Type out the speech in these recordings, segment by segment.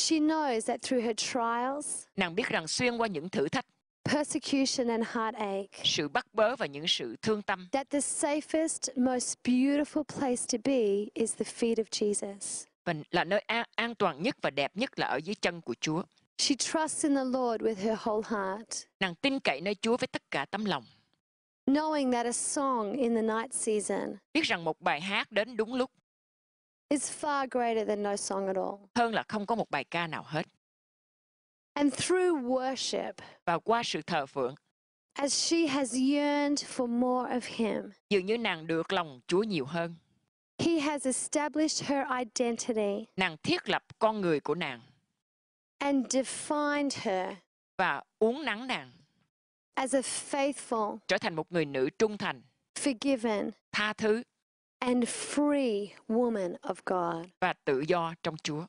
She knows that through her trials, nàng biết rằng xuyên qua những thử thách, persecution and heartache, sự bắt bớ và những sự thương tâm, that the safest, most beautiful place to be is the feet of Jesus. và là nơi an toàn nhất và đẹp nhất là ở dưới chân của Chúa. She trusts in the Lord with her whole heart, Nàng tin cậy nơi Chúa với tất cả tấm lòng, knowing that a song in the night season biết rằng một bài hát đến đúng lúc is far greater than no song at all. hơn là không có một bài ca nào hết. And through worship, Và qua sự thờ phượng, as she has yearned for more of him, dường như nàng được lòng Chúa nhiều hơn. he has established her identity Nàng thiết lập con người của nàng and defined her và uốn nắn nàng as a faithful, trở thành một người nữ trung thành, forgiven, tha thứ and free woman of God. và tự do trong Chúa.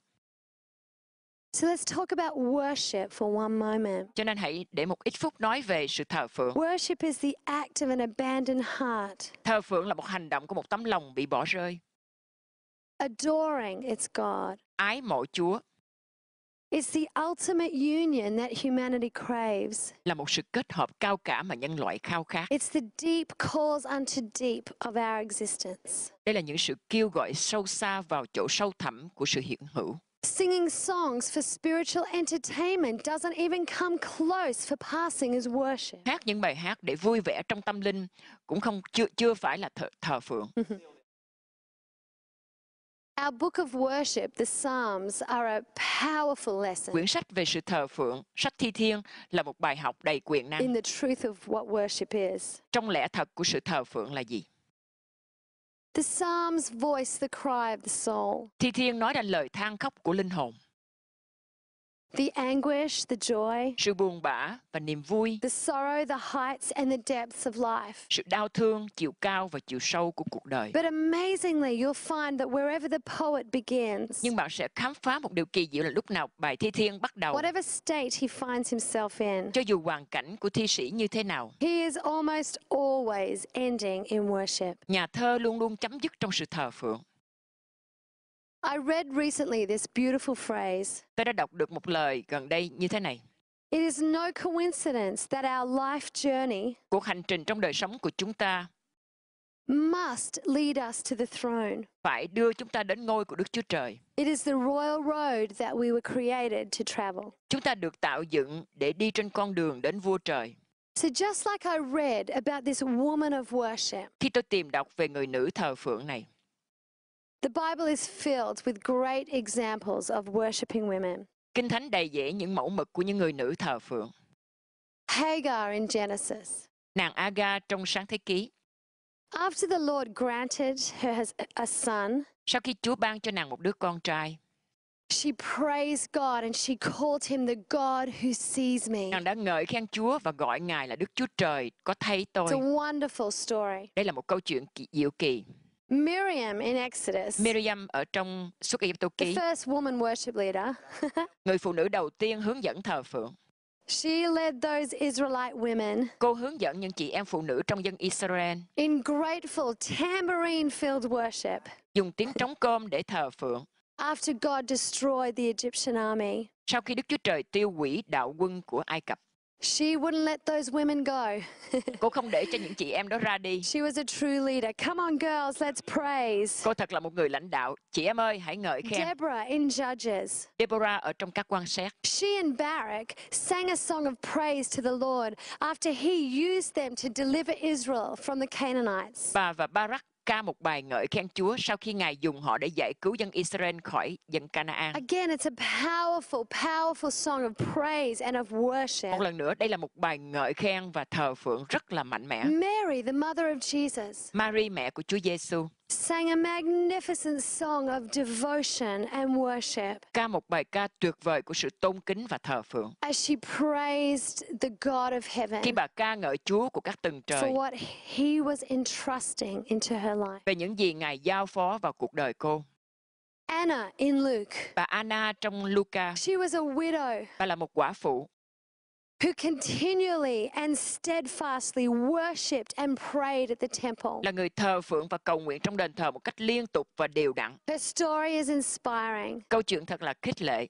So let's talk about worship for one moment. Cho nên hãy để một ít phút nói về sự thờ phượng. Worship is the act of an abandoned heart, Thờ phượng là một hành động của một tấm lòng bị bỏ rơi, adoring its God. ái mộ Chúa, It's the ultimate union that humanity craves. là một sự kết hợp cao cả mà nhân loại khao khát. It's the deep calls unto deep of our existence. Đây là những sự kêu gọi sâu xa vào chỗ sâu thẳm của sự hiện hữu. Singing songs for spiritual entertainment doesn't even come close for passing as worship. Hát những bài hát để vui vẻ trong tâm linh cũng chưa phải là thờ phượng. Our book of worship, the Psalms, are a powerful lesson Quyển sách về sự thờ phượng, sách Thi Thiên là một bài học đầy quyền năng. in the truth of what worship is. Trong lẽ thật của sự thờ phượng là gì? The Psalms voice the cry of the soul, Thi Thiên nói ra lời than khóc của linh hồn, the anguish, the joy, sự buồn bã và niềm vui, the sorrow, the heights, and the depths of life. sự đau thương, chiều cao và chiều sâu của cuộc đời. But amazingly, you'll find that wherever the poet begins, Nhưng bạn sẽ khám phá một điều kỳ diệu là lúc nào bài Thi Thiên bắt đầu, whatever state he finds himself in, cho dù hoàn cảnh của thi sĩ như thế nào, he is almost always ending in worship. nhà thơ luôn luôn chấm dứt trong sự thờ phượng. I read recently this beautiful phrase. Tôi đã đọc được một lời gần đây như thế này. It is no coincidence that our life journey Cuộc hành trình trong đời sống của chúng ta must lead us to the throne. phải đưa chúng ta đến ngôi của Đức Chúa Trời. It is the royal road that we were created to travel. Chúng ta được tạo dựng để đi trên con đường đến vua trời. So just like I read about this woman of worship, Khi tôi tìm đọc về người nữ thờ phượng này, the Bible is filled with great examples of worshiping women. Kinh Thánh đầy dẫy những mẫu mực của những người nữ thờ phượng. Hagar in Genesis. Nàng Aga trong Sáng Thế Ký, After the Lord granted her a son, sau khi Chúa ban cho nàng một đứa con trai, she praised God and she called him the God who sees me. nàng đã ngợi khen Chúa và gọi Ngài là Đức Chúa Trời có thấy tôi. It's a wonderful story. Đây là một câu chuyện diệu kỳ. Miriam in Exodus, Miriam ở trong Xuất Ai Cập the Ký, first woman worship leader, người phụ nữ đầu tiên hướng dẫn thờ phượng. she led those Israelite women Cô hướng dẫn những chị em phụ nữ trong dân Israel in grateful tambourine-filled worship dùng tiếng trống cơm để thờ phượng. after God destroyed the Egyptian army. Sau khi Đức Chúa Trời tiêu hủy đạo quân của Ai Cập, She wouldn't let those women go. cô không để cho những chị em đó ra đi. She was a true leader. Come on, girls, let's praise. Cô thật là một người lãnh đạo. Chị em ơi, hãy ngợi khen. Deborah in Judges. Deborah ở trong các quan xét. She and Barak sang a song of praise to the Lord after he used them to deliver Israel from the Canaanites. Bà và Barak ca một bài ngợi khen Chúa sau khi Ngài dùng họ để giải cứu dân Israel khỏi dân Canaan. Again, it's a powerful, powerful song of praise and of worship. Một lần nữa, đây là một bài ngợi khen và thờ phượng rất là mạnh mẽ. Mary, the mother of Jesus, Mary, mẹ của Chúa Giêsu, sang a magnificent song of devotion and worship ca một bài ca tuyệt vời của sự tôn kính và thờ phượng. as she praised the God of heaven Khi bà ca ngợi Chúa của các tầng trời for what he was entrusting into her life. về những gì Ngài giao phó vào cuộc đời cô. Anna in Luke, Bà Anna trong Luca, she was a widow bà là một quả phụ who continually and steadfastly worshipped and prayed at the temple. là người thờ phượng và cầu nguyện trong đền thờ một cách liên tục và đều đặn. Her story is inspiring. Câu chuyện thật là khích lệ.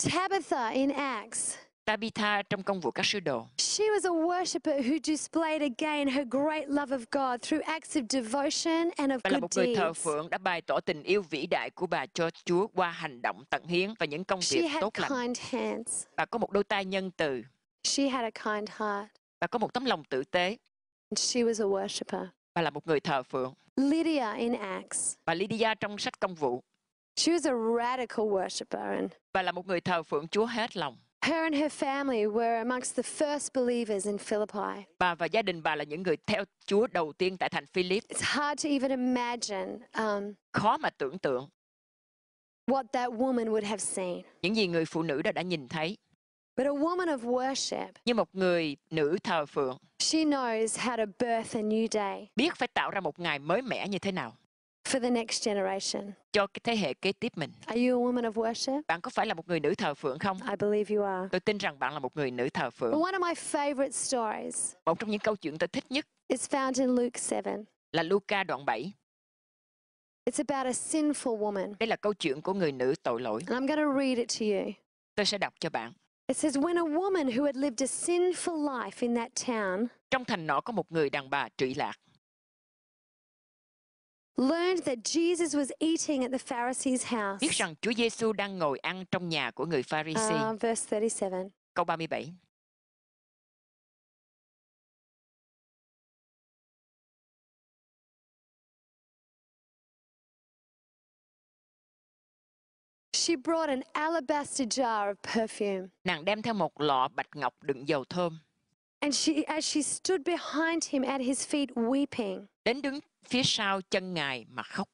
Tabitha in Acts. Tabitha trong Công vụ các sứ đồ. She was a worshipper who displayed again her great love of God through acts of devotion and of Bà là good một người thờ deeds. phượng đã bày tỏ tình yêu vĩ đại của bà cho Chúa qua hành động tận hiến và những công She việc had tốt lành. kind hands. Bà có một đôi tay nhân từ. She had a kind heart. Bà có một tấm lòng tử tế. And she was a worshipper. Bà là một người thờ phượng. Lydia in Acts. Bà Lydia trong sách Công vụ. She was a radical worshipper, and Bà là một người thờ phượng Chúa hết lòng. her and her family were amongst the first believers in Philippi. Bà và gia đình bà là những người theo Chúa đầu tiên tại thành Philip. It's hard to even imagine Khó mà tưởng tượng what that woman would have seen. những gì người phụ nữ đó đã nhìn thấy. But a woman of worship, Như một người nữ thờ phượng, she knows how to birth a new day biết phải tạo ra một ngày mới mẻ như thế nào for the next generation. cho cái thế hệ kế tiếp mình. Are you a woman of worship? Bạn có phải là một người nữ thờ phượng không? I believe you are. Tôi tin rằng bạn là một người nữ thờ phượng. But one of my favorite stories Một trong những câu chuyện tôi thích nhất is found in Luke 7. là Luca đoạn 7. It's about a sinful woman. Đây là câu chuyện của người nữ tội lỗi. And I'm going to read it to you. Tôi sẽ đọc cho bạn. It says, when a woman who had lived a sinful life in that town Trong thành nọ có một người đàn bà trụy lạc. learned that Jesus was eating at the Pharisee's house. Biết rằng Chúa Giêsu đang ngồi ăn trong nhà của người Pha-ri-si. Verse 37. Câu 37. She brought an alabaster jar of perfume. Nàng đem theo một lọ bạch ngọc đựng dầu thơm. And as she stood behind him at his feet weeping, Đến đứng phía sau chân Ngài mà khóc.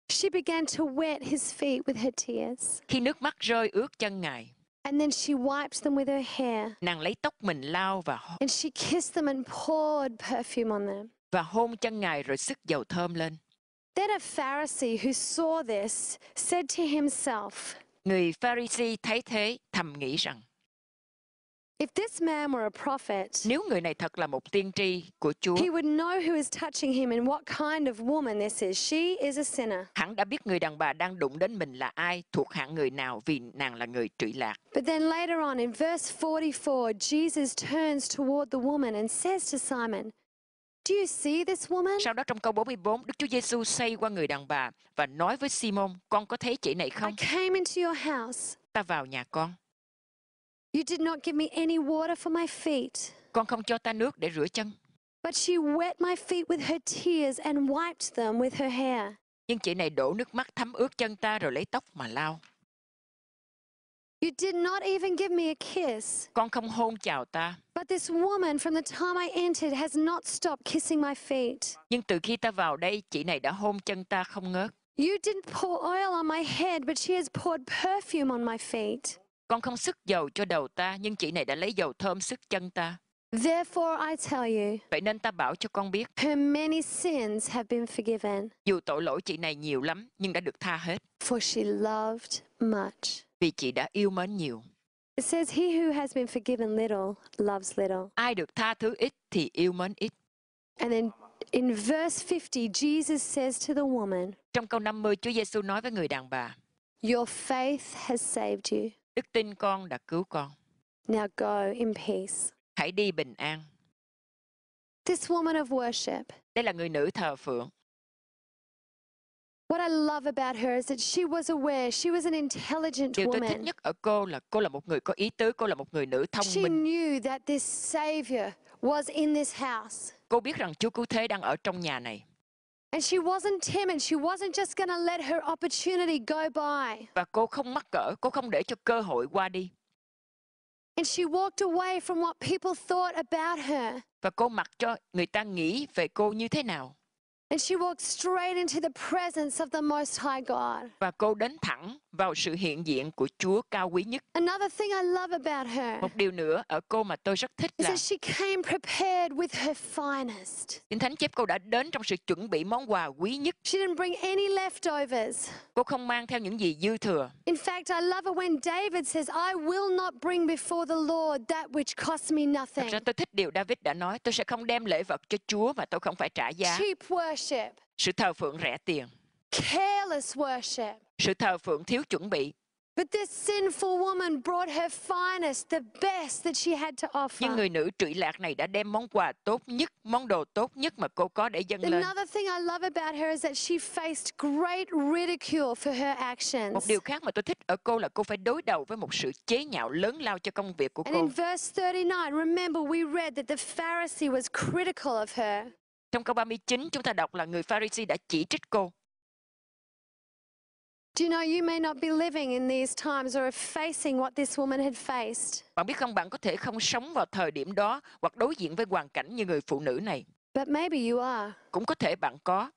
she began to wet his feet with her tears. Khi nước mắt rơi ướt chân Ngài, And then she wiped them with her hair. nàng lấy tóc mình lau And she kissed them and poured perfume on them. và hôn chân Ngài rồi sức dầu thơm lên. Then a Pharisee who saw this said to himself, Người Pha-ri-si thấy thế thầm nghĩ rằng if this man were a prophet, nếu người này thật là một tiên tri của Chúa, he would know who is touching him and what kind of woman this is. She is a sinner. hắn đã biết người đàn bà đang đụng đến mình là ai, thuộc hạng người nào vì nàng là người trụy lạc. But then later on in verse 44, Jesus turns toward the woman and says to Simon, do you see this woman? Sau đó trong câu 44, Đức Chúa Giêsu xoay qua người đàn bà và nói với Simon, con có thấy chị này I không? came into your house. Ta vào nhà con. You did not give me any water for my feet, Con không cho ta nước để rửa chân. but she wet my feet with her tears and wiped them with her hair. Nhưng chị này đổ nước mắt thấm ướt chân ta rồi lấy tóc mà lau. You did not even give me a kiss. Con không hôn chào ta. But this woman from the time I entered has not stopped kissing my feet. Nhưng từ khi ta vào đây, chị này đã hôn chân ta không ngớt. You didn't pour oil on my head, but she has poured perfume on my feet. Con không sức dầu cho đầu ta, nhưng chị này đã lấy dầu thơm sức chân ta. Therefore I tell you, Vậy nên ta bảo cho con biết, her many sins have been forgiven, dù tội lỗi chị này nhiều lắm, nhưng đã được tha hết. for she loved much. Vì chị đã yêu mến nhiều. It says, he who has been forgiven little loves little. Ai được tha thứ ít thì yêu mến ít. And then in verse 50, Jesus says to the woman, Trong câu 50, Chúa Giêsu nói với người đàn bà, your faith has saved you. đức tin con đã cứu con. Now go in peace. Hãy đi bình an. This woman of worship, Đây là người nữ thờ phượng. what I love about her is that she was aware, she was an intelligent Điều tôi thích woman. nhất ở cô là một người có ý tứ, cô là một người nữ thông She minh. knew that this Savior was in this house. Cô biết rằng Chúa Cứu Thế đang ở trong nhà này. And she wasn't timid. She wasn't just going to let her opportunity go by. Và cô không mắc cỡ, cô không để cho cơ hội qua đi. And she walked away from what people thought about her. Và cô mặc cho người ta nghĩ về cô như thế nào. And she walked straight into the presence of the Most High God. Và cô đến thẳng vào sự hiện diện của Chúa cao quý nhất. Another thing I love about her Một điều nữa ở cô mà tôi rất thích is là that she came prepared with her finest. Kinh Thánh chép cô đã đến trong sự chuẩn bị món quà quý nhất. She didn't bring any leftovers. Cô không mang theo những gì dư thừa. In fact, I love it when David says, I will not bring before the Lord that which costs me Thật nothing. ra tôi thích điều David đã nói, tôi sẽ không đem lễ vật cho Chúa mà tôi không phải trả giá. Cheap worship, Sự thờ phượng rẻ tiền, careless worship, sự thờ phượng thiếu chuẩn bị, But this sinful woman brought her finest, the best that she had to Nhưng offer. người nữ trụy lạc này đã đem món quà tốt nhất, món đồ tốt nhất mà cô có để dâng lên. Another thing I love about her is that she faced great ridicule for her Một actions. điều khác mà tôi thích ở cô là cô phải đối đầu với một sự chế nhạo lớn lao cho công việc của And in cô. verse 39, remember we read that the Pharisee was critical of her. Trong câu 39 chúng ta đọc là người Pharisee đã chỉ trích cô. Do you know you may not be living in these times or facing what this woman had faced. Bạn biết không, bạn có thể không sống vào thời điểm đó hoặc đối diện với hoàn cảnh như người phụ nữ này. But maybe you are. Cũng có thể bạn có.